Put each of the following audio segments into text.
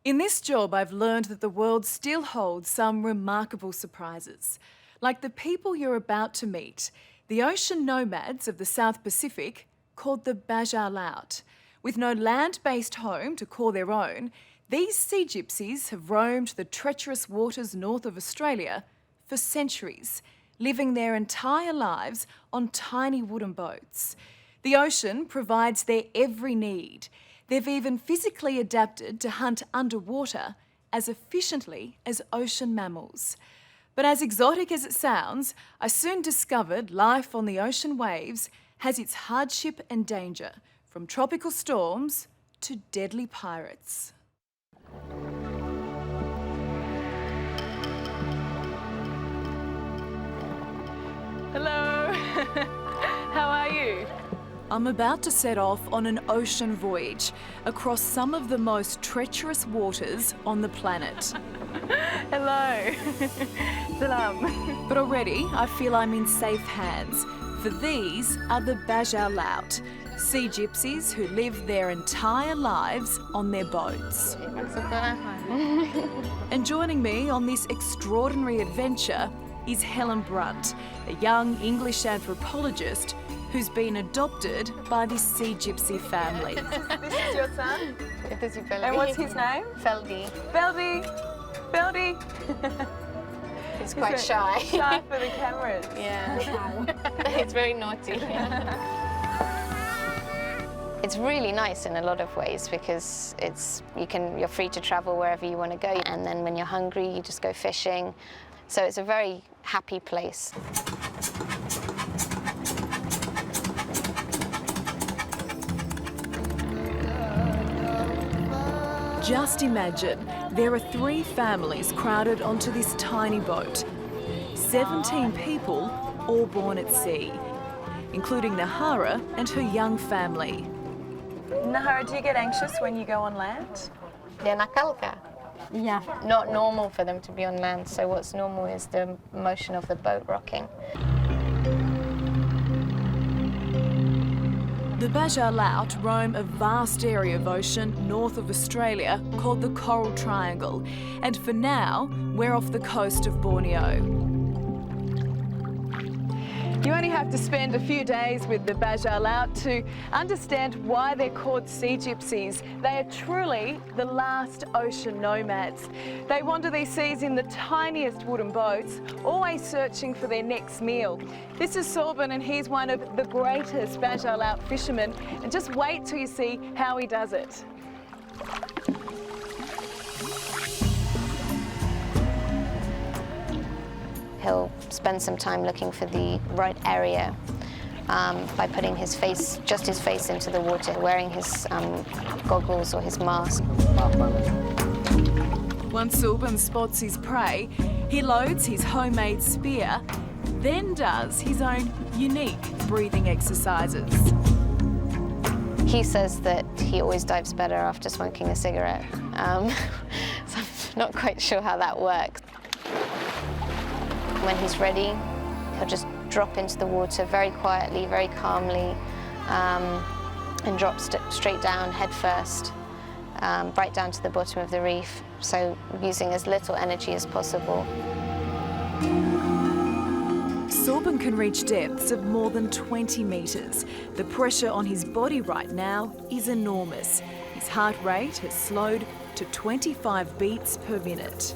In this job, I've learned that the world still holds some remarkable surprises, like the people you're about to meet, the ocean nomads of the South Pacific, called the Bajau Laut. With no land-based home to call their own, these sea gypsies have roamed the treacherous waters north of Australia for centuries, living their entire lives on tiny wooden boats. The ocean provides their every need. They've even physically adapted to hunt underwater as efficiently as ocean mammals. But as exotic as it sounds, I soon discovered life on the ocean waves has its hardship and danger, from tropical storms to deadly pirates. Hello, how are you? I'm about to set off on an ocean voyage across some of the most treacherous waters on the planet. Hello. Salam. But already I feel I'm in safe hands, for these are the Bajau Laut, sea gypsies who live their entire lives on their boats. And joining me on this extraordinary adventure is Helen Brunt, a young English anthropologist who's been adopted by this sea gypsy family. This is your son? It is Feldy. And what's his name? Feldy. Feldy. Feldy. He's quite shy. Shy for the cameras. Yeah. It's very naughty. It's really nice in a lot of ways because you're free to travel wherever you want to go, and then when you're hungry you just go fishing. So it's a very happy place. Just imagine, there are 3 families crowded onto this tiny boat. 17 people, all born at sea, including Nahara and her young family. Nahara, do you get anxious when you go on land? They're nakalka. Yeah. Not normal for them to be on land, so what's normal is the motion of the boat rocking. The Bajau Laut roam a vast area of ocean north of Australia called the Coral Triangle, and for now, we're off the coast of Borneo. You only have to spend a few days with the Bajau Laut to understand why they're called sea gypsies. They are truly the last ocean nomads. They wander these seas in the tiniest wooden boats, always searching for their next meal. This is Sorban, and he's one of the greatest Bajau Laut fishermen. And just wait till you see how he does it. He'll spend some time looking for the right area by putting his face into the water, wearing his goggles or his mask. Once Sorban spots his prey, he loads his homemade spear, then does his own unique breathing exercises. He says that he always dives better after smoking a cigarette, so I'm not quite sure how that works. When he's ready, he'll just drop into the water very quietly, very calmly, and drop straight down, head first, right down to the bottom of the reef, so using as little energy as possible. Sorban can reach depths of more than 20 metres. The pressure on his body right now is enormous. His heart rate has slowed to 25 beats per minute.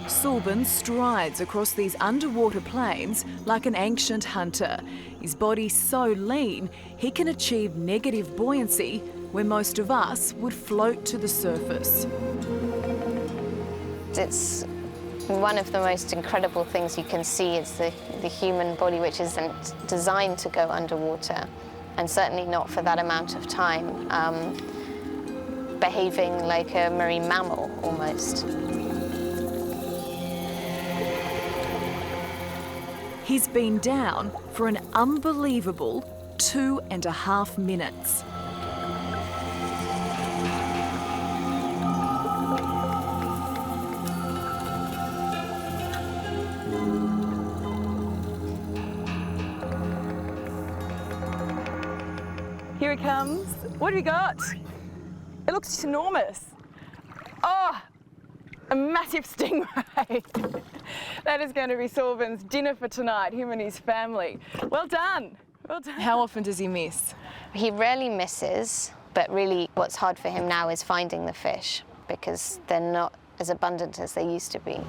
Sorban strides across these underwater plains like an ancient hunter. His body's so lean, he can achieve negative buoyancy where most of us would float to the surface. It's one of the most incredible things you can see. It's the human body, which isn't designed to go underwater, and certainly not for that amount of time, behaving like a marine mammal almost. He's been down for an unbelievable 2.5 minutes. Here he comes. What have you got? It looks enormous. Oh, a massive stingray. That is going to be Sorben's dinner for tonight, him and his family. Well done. Well done. How often does he miss? He rarely misses, but really what's hard for him now is finding the fish because they're not as abundant as they used to be.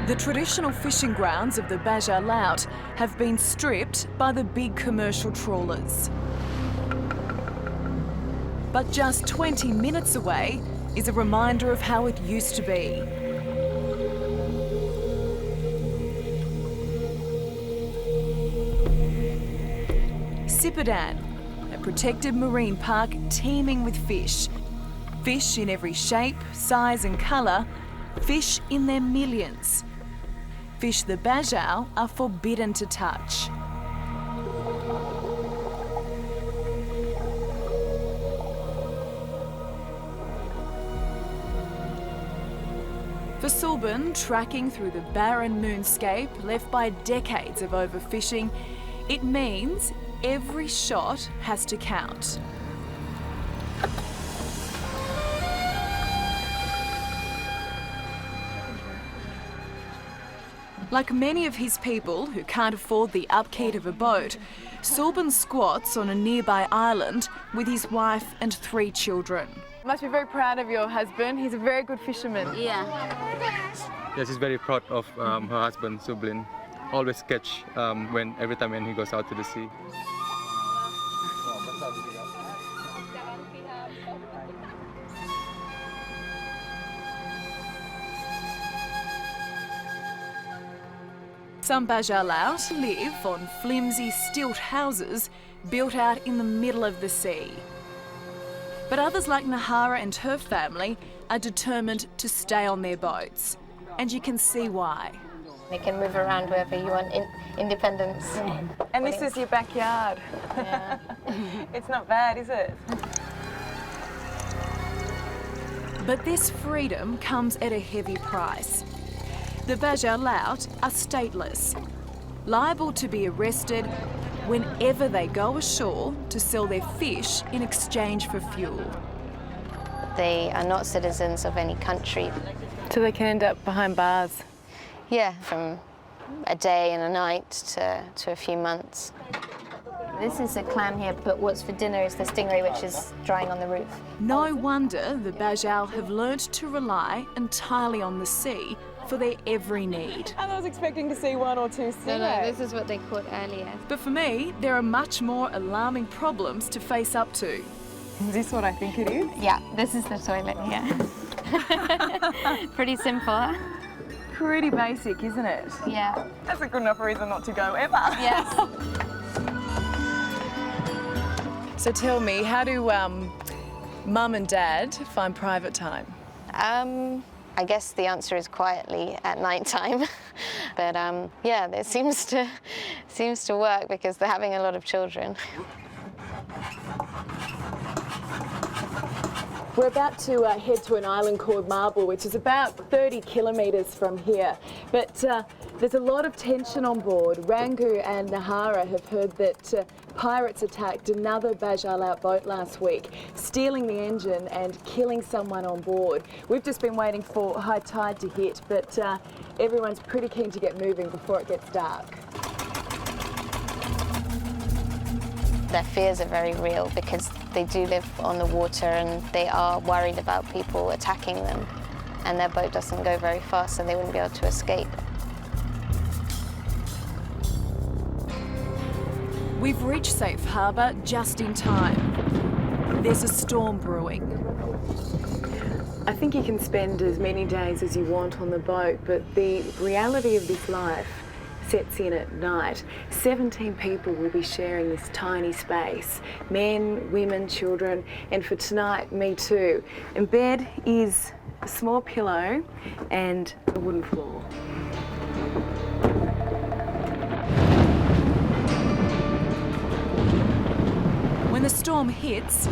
The traditional fishing grounds of the Baja Laut have been stripped by the big commercial trawlers. But just 20 minutes away is a reminder of how it used to be. Sipadan, a protected marine park teeming with fish. Fish in every shape, size and colour, fish in their millions. Fish the Bajau are forbidden to touch. For Sorben, tracking through the barren moonscape left by decades of overfishing, it means every shot has to count. Like many of his people who can't afford the upkeep of a boat, Sorben squats on a nearby island with his wife and 3 children. You must be very proud of your husband. He's a very good fisherman. Yeah. Yes, she's very proud of her husband, Sublin. Always catch every time when he goes out to the sea. Some Baja Laut live on flimsy stilt houses built out in the middle of the sea. But others like Nahara and her family are determined to stay on their boats. And you can see why. You can move around wherever you want, independence. And this is your backyard. Yeah. It's not bad, is it? But this freedom comes at a heavy price. The Baja Laut are stateless, liable to be arrested whenever they go ashore to sell their fish in exchange for fuel. They are not citizens of any country. So they can end up behind bars. Yeah, from a day and a night to a few months. This is a clam here, but what's for dinner is the stingray, which is drying on the roof. No wonder the Bajau have learnt to rely entirely on the sea for their every need. I was expecting to see 1 or 2 stingrays. No, this is what they caught earlier. But for me, there are much more alarming problems to face up to. Is this what I think it is? Yeah, this is the toilet here. Pretty simple, huh? Pretty basic, isn't it? Yeah. That's a good enough reason not to go ever. Yes. So tell me, how do Mum and Dad find private time? I guess the answer is quietly at night time. But yeah, it seems to work because they're having a lot of children. We're about to head to an island called Marble, which is about 30 kilometres from here. But there's a lot of tension on board. Rangu and Nahara have heard that pirates attacked another Baja Laut boat last week, stealing the engine and killing someone on board. We've just been waiting for high tide to hit, but everyone's pretty keen to get moving before it gets dark. Their fears are very real because they do live on the water and they are worried about people attacking them. And their boat doesn't go very fast, so they wouldn't be able to escape. We've reached safe harbour just in time. There's a storm brewing. I think you can spend as many days as you want on the boat, but the reality of this life sets in at night. 17 people will be sharing this tiny space. Men, women, children, and for tonight, me too. And bed is a small pillow and a wooden floor. When the storm hits,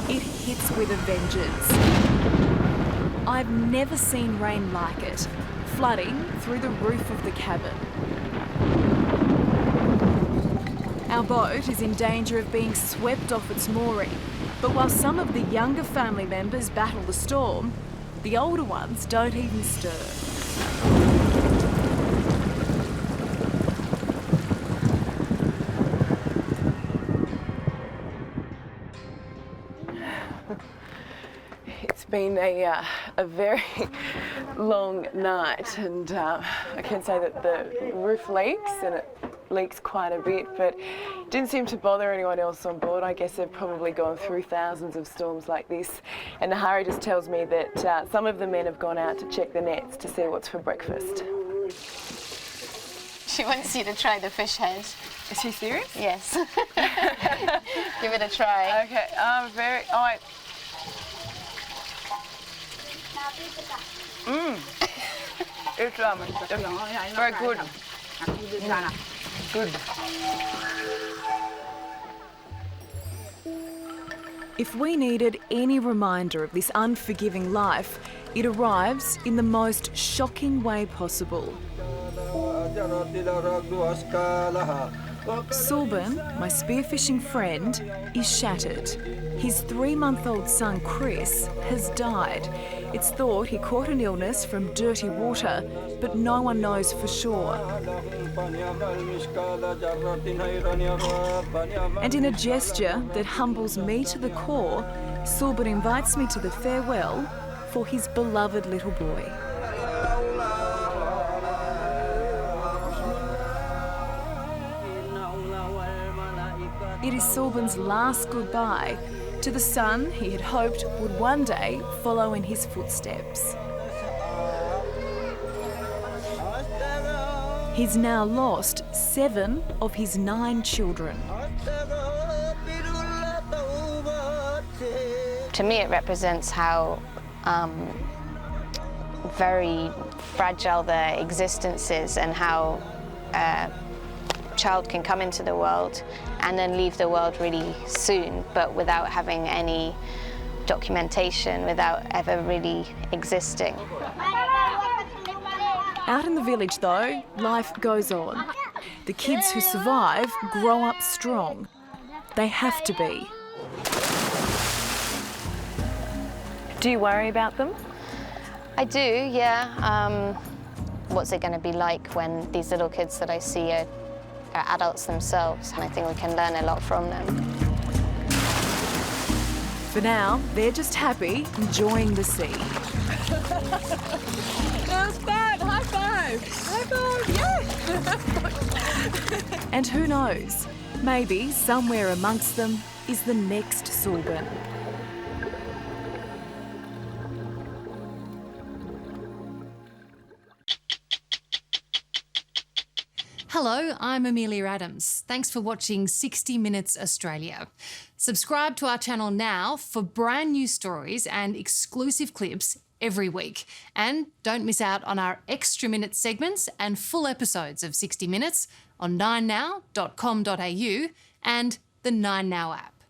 it hits with a vengeance. I've never seen rain like it, flooding through the roof of the cabin. Our boat is in danger of being swept off its mooring. But while some of the younger family members battle the storm, the older ones don't even stir. It's been a very long night, and I can say that the roof leaks, and it leaks quite a bit, but it didn't seem to bother anyone else on board. I guess they've probably gone through thousands of storms like this. And Nahari just tells me that some of the men have gone out to check the nets to see what's for breakfast. She wants you to try the fish head. Is she serious? Yes. Give it a try. Okay, very... It's very good. Good. If we needed any reminder of this unforgiving life, it arrives in the most shocking way possible. Sulban, my spearfishing friend, is shattered. His 3-month-old son Chris has died. It's thought he caught an illness from dirty water, but no one knows for sure. And in a gesture that humbles me to the core, Sulban invites me to the farewell for his beloved little boy. It is Sulban's last goodbye to the son he had hoped would one day follow in his footsteps. He's now lost 7 of his 9 children. To me, it represents how very fragile their existence is, and how a child can come into the world and then leave the world really soon, but without having any documentation, without ever really existing. Out in the village, though, life goes on. The kids who survive grow up strong. They have to be. Do you worry about them? I do, yeah. What's it going to be like when these little kids that I see are adults themselves? And I think we can learn a lot from them. For now, they're just happy, enjoying the sea. That was fun! High five! High five! Yeah! And who knows, maybe somewhere amongst them is the next Sulban. Hello, I'm Amelia Adams. Thanks for watching 60 Minutes Australia. Subscribe to our channel now for brand new stories and exclusive clips every week. And don't miss out on our extra minute segments and full episodes of 60 Minutes on 9now.com.au and the 9Now app.